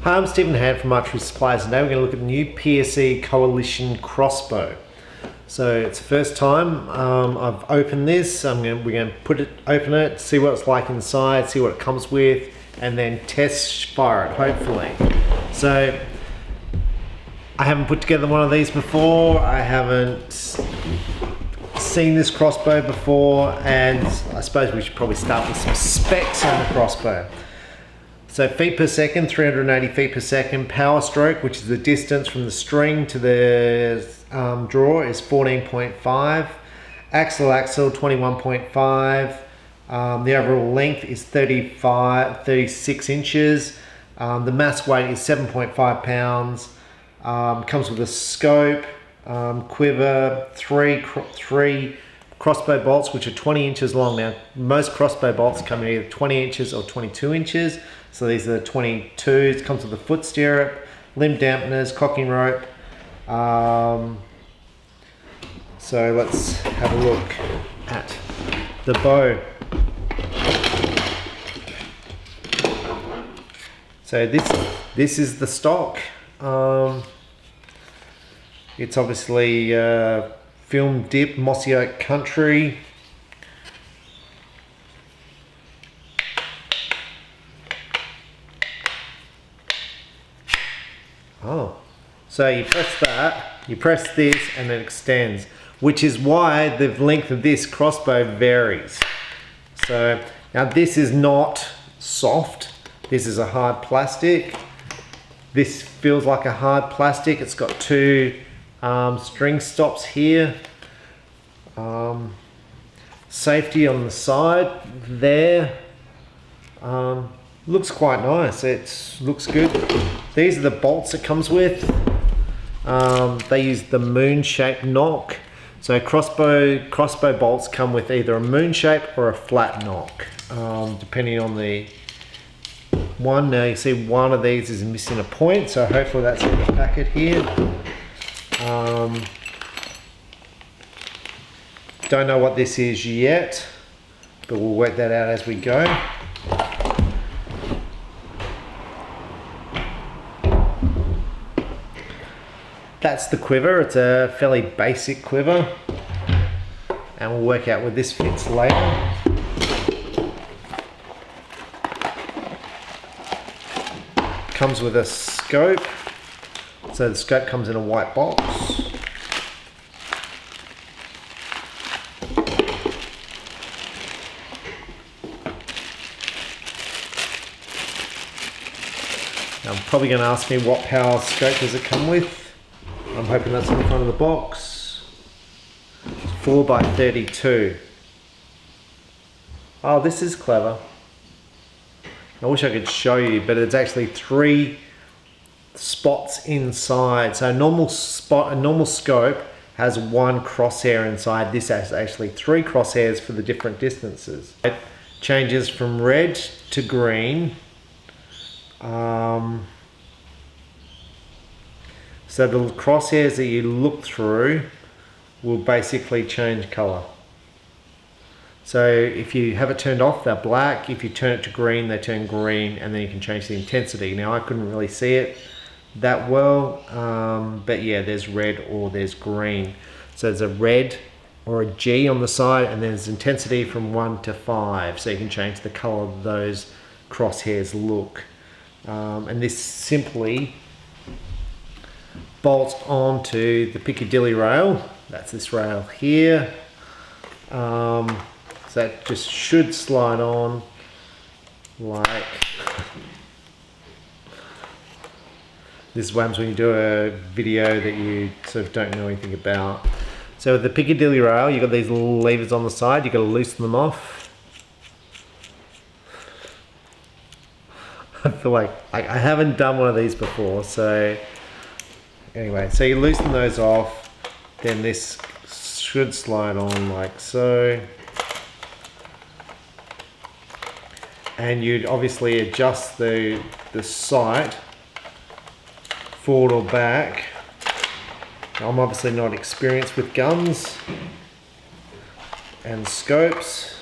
Hi, I'm Stephen Hand from Archery Supplies. Today we're going to look at the new PSE Coalition Crossbow. So it's the first time I've opened this. We're going to open it, see what it's like inside, see what it comes with, and then test fire it, hopefully. So I haven't put together one of these before. I haven't seen this crossbow before, and I suppose we should probably start with some specs on the crossbow. So feet per second, 380 feet per second. Power stroke, which is the distance from the string to the draw, is 14.5. Axle, 21.5. The overall length is 36 inches. The mass weight is 7.5 pounds. Comes with a scope, quiver, three crossbow bolts, which are 20 inches long. Now, most crossbow bolts come in either 20 inches or 22 inches. So these are the 22s. Comes with a foot stirrup, limb dampeners, cocking rope. So let's have a look at the bow. So this is the stock. It's obviously film dip, mossy oak country. Oh, so you press that, you press this, and it extends, which is why the length of this crossbow varies. So now this is not soft. This is a hard plastic. This feels like a hard plastic. It's got two string stops here. Safety on the side there. Looks quite nice. It looks good. These are the bolts it comes with. They use the moon-shaped nock. So crossbow bolts come with either a moon shape or a flat nock, depending on the one. Now you see one of these is missing a point, so hopefully that's in the packet here. Don't know what this is yet, but we'll work that out as we go. That's the quiver. It's a fairly basic quiver, and we'll work out where this fits later. Comes with a scope. So the scope comes in a white box. Now, I'm probably going to ask me what power scope does it come with. I'm hoping that's on the front of the box. 4x32. Oh, this is clever. I wish I could show you, but it's actually 3 spots inside. So a normal scope has 1 crosshair inside. This has actually 3 crosshairs for the different distances. It changes from red to green. So the crosshairs that you look through will basically change color. So if you have it turned off, they're black. If you turn it to green, they turn green, and then you can change the intensity. Now, I couldn't really see it that well, but yeah, there's red or there's green. So there's a red or a G on the side, and there's intensity from 1 to 5. So you can change the color of those crosshairs look. And this simply bolts onto the Piccadilly rail. That's this rail here. So that just should slide on like this. Is what happens when you do a video that you sort of don't know anything about. So with the Piccadilly rail, you've got these little levers on the side. You've got to loosen them off. I feel like I haven't done one of these before, so anyway, so you loosen those off, then this should slide on like so. And you'd obviously adjust the sight forward or back. I'm obviously not experienced with guns and scopes,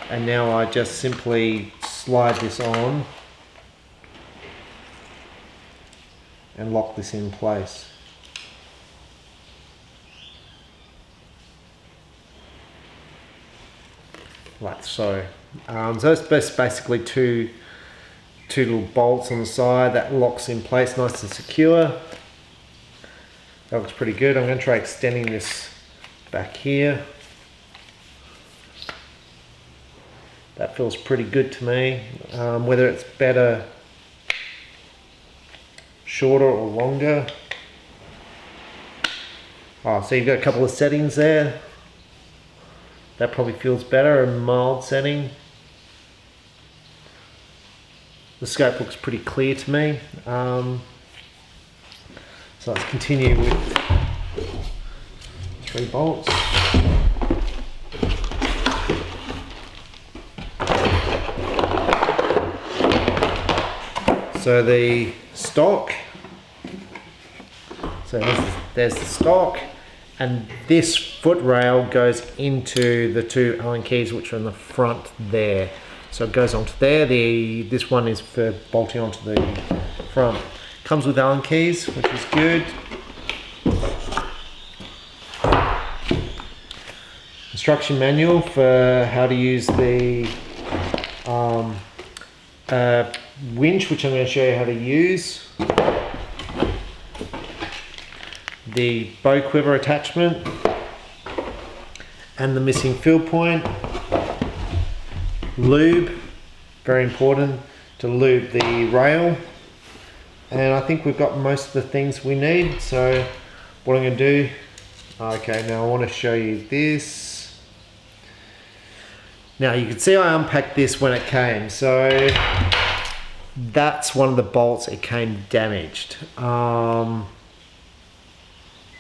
and now I just simply slide this on and lock this in place. Like so. So it's basically two little bolts on the side that locks in place nice and secure. That looks pretty good. I'm going to try extending this back here. That feels pretty good to me. Whether it's better shorter or longer. Oh, so you've got a couple of settings there. That probably feels better, a mild setting. The scope looks pretty clear to me. So let's continue with 3 bolts. So the stock, there's the stock, and this foot rail goes into the 2 Allen keys which are in the front there. So it goes onto there. This one is for bolting onto the front. Comes with Allen keys, which is good. Instruction manual for how to use the winch, which I'm going to show you how to use. The bow quiver attachment and the missing field point. Lube, very important to lube the rail. And I think we've got most of the things we need. So what I'm going to do, okay, now I want to show you this. Now you can see I unpacked this when it came. So that's one of the bolts, it came damaged.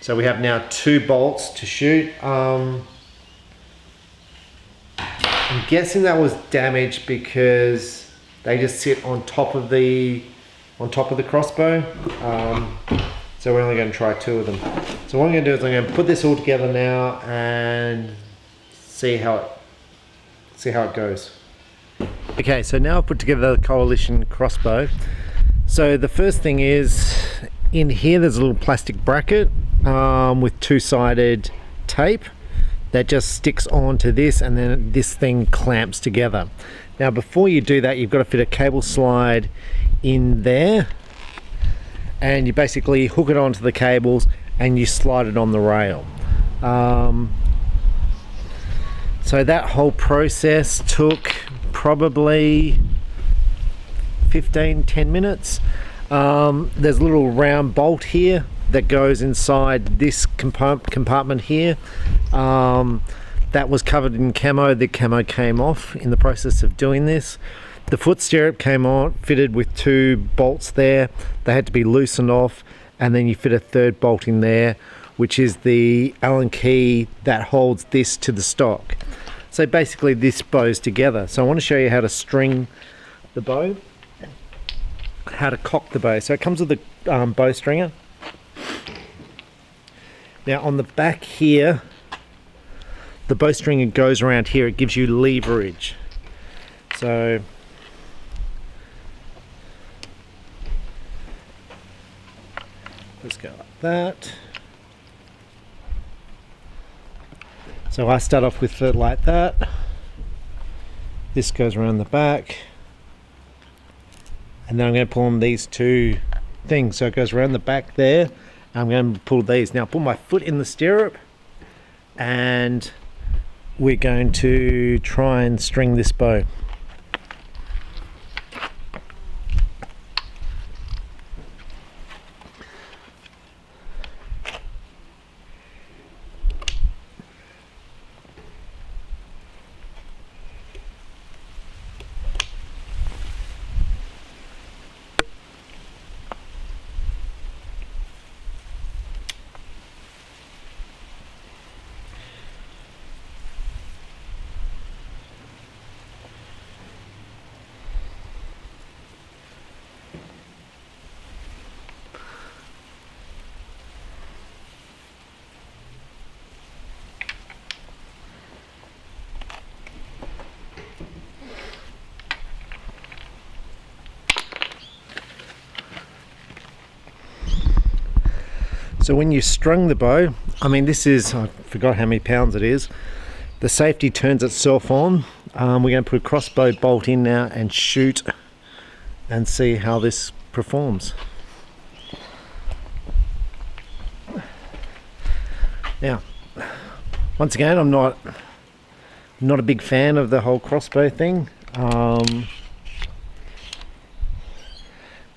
So we have now 2 bolts to shoot. I'm guessing that was damaged because they just sit on top of the crossbow. So we're only going to try 2 of them. So what I'm going to do is I'm going to put this all together now and see how it goes. Okay, so now I've put together the Coalition Crossbow. So the first thing is, in here there's a little plastic bracket with 2-sided tape that just sticks onto this, and then this thing clamps together. Now before you do that, you've got to fit a cable slide in there, and you basically hook it onto the cables and you slide it on the rail. So that whole process took probably 10 minutes. There's a little round bolt here that goes inside this compartment here. That was covered in camo. The camo came off in the process of doing this. The foot stirrup came on, fitted with 2 bolts there. They had to be loosened off, and then you fit a 3rd bolt in there, which is the Allen key that holds this to the stock. So basically this bows together. So I want to show you how to string the bow, how to cock the bow. So it comes with the bow stringer. Now on the back here, the bow stringer goes around here. It gives you leverage. So let's go like that. So I start off with it like that. This goes around the back. And then I'm going to pull on these 2 things. So it goes around the back there. I'm going to pull these. Now put my foot in the stirrup, and we're going to try and string this bow. So when you strung the bow, I mean, this is, I forgot how many pounds it is. The safety turns itself on. We're going to put a crossbow bolt in now and shoot and see how this performs. Now, once again, I'm not a big fan of the whole crossbow thing.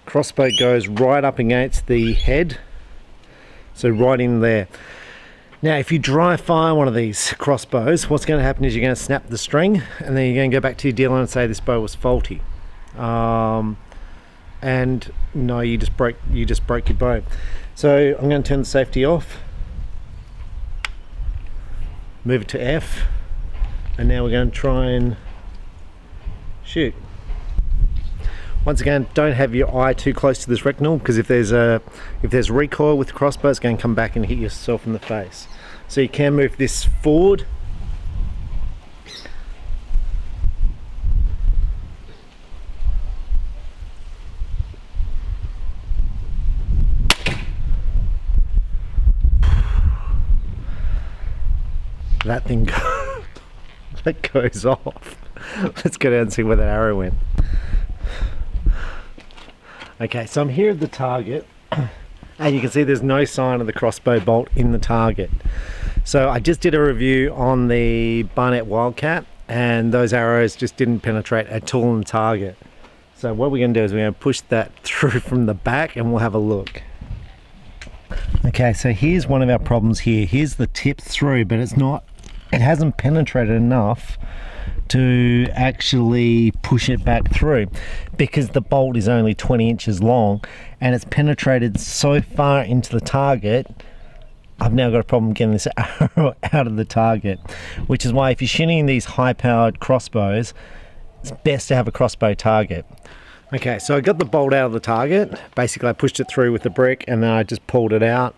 Crossbow goes right up against the head, so right in there. Now if you dry fire one of these crossbows, what's going to happen is you're going to snap the string, and then you're going to go back to your dealer and say this bow was faulty. And no, you just broke your bow. So I'm going to turn the safety off, move it to F, and now we're going to try and shoot. Once again, don't have your eye too close to this retinal, because if there's recoil with the crossbow, it's going to come back and hit yourself in the face. So you can move this forward. That thing that goes off. Let's go down and see where that arrow went. Okay, so I'm here at the target, and you can see there's no sign of the crossbow bolt in the target. So I just did a review on the Barnett Wildcat, and those arrows just didn't penetrate at all in the target. So what we're going to do is we're going to push that through from the back, and we'll have a look. Okay, so here's one of our problems here. Here's the tip through, but it hasn't penetrated enough to actually push it back through, because the bolt is only 20 inches long and it's penetrated so far into the target. I've now got a problem getting this arrow out of the target, which is why if you're shooting these high-powered crossbows, it's best to have a crossbow target. Okay, so I got the bolt out of the target. Basically I pushed it through with the brick and then I just pulled it out.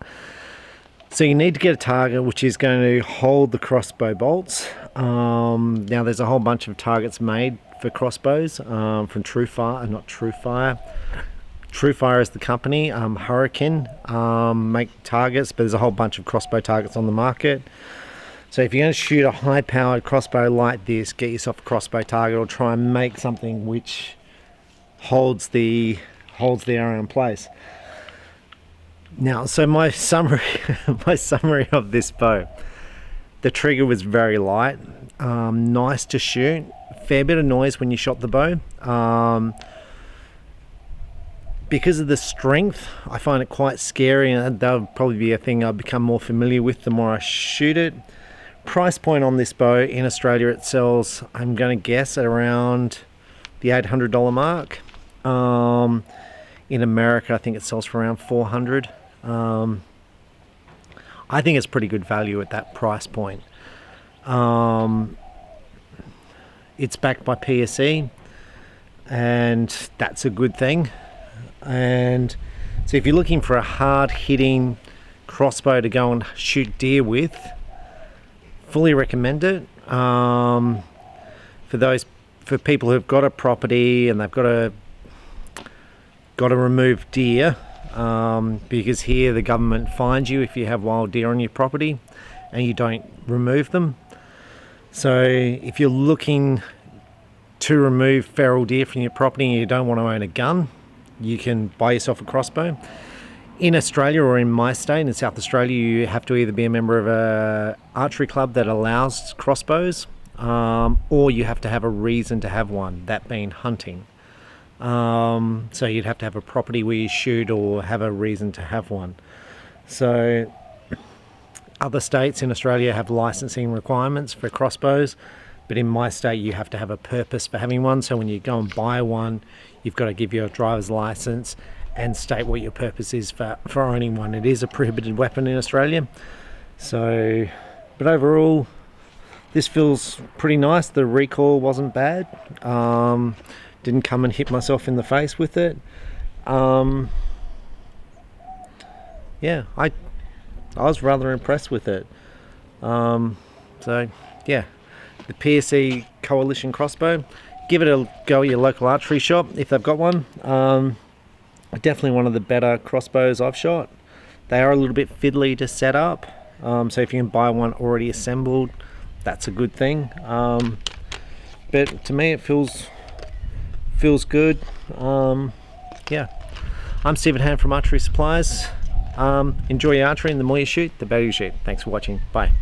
So you need to get a target which is going to hold the crossbow bolts. Now there's a whole bunch of targets made for crossbows from Truefire is the company. Hurricane make targets, but there's a whole bunch of crossbow targets on the market. So if you're going to shoot a high-powered crossbow like this, get yourself a crossbow target, or try and make something which holds the arrow in place. Now, so my summary of this bow: the trigger was very light, nice to shoot, fair bit of noise when you shot the bow. Because of the strength, I find it quite scary, and that'll probably be a thing I'll become more familiar with the more I shoot it. Price point on this bow in Australia, it sells, I'm going to guess, at around the $800 mark. In America, I think it sells for around $400. I think it's pretty good value at that price point. It's backed by PSE, and that's a good thing. And so if you're looking for a hard-hitting crossbow to go and shoot deer with, fully recommend it. For people who've got a property and they've got to remove deer, because here the government fines you if you have wild deer on your property and you don't remove them. So if you're looking to remove feral deer from your property and you don't want to own a gun, you can buy yourself a crossbow. In Australia, or in my state, in South Australia, you have to either be a member of a archery club that allows crossbows, or you have to have a reason to have one, that being hunting. So you'd have to have a property where you shoot or have a reason to have one. So other states in Australia have licensing requirements for crossbows, but in my state you have to have a purpose for having one. So when you go and buy one, you've got to give your driver's license and state what your purpose is for owning one. It is a prohibited weapon in Australia. So, but overall, this feels pretty nice. The recoil wasn't bad. Didn't come and hit myself in the face with it. Yeah, I was rather impressed with it. So yeah, the PSE Coalition Crossbow. Give it a go at your local archery shop if they've got one. Definitely one of the better crossbows I've shot. They are a little bit fiddly to set up, so if you can buy one already assembled, that's a good thing. But to me it feels good. Yeah, I'm Stephen Hand from Archery Supplies. Enjoy your archery, and the more you shoot, the better you shoot. Thanks for watching. Bye.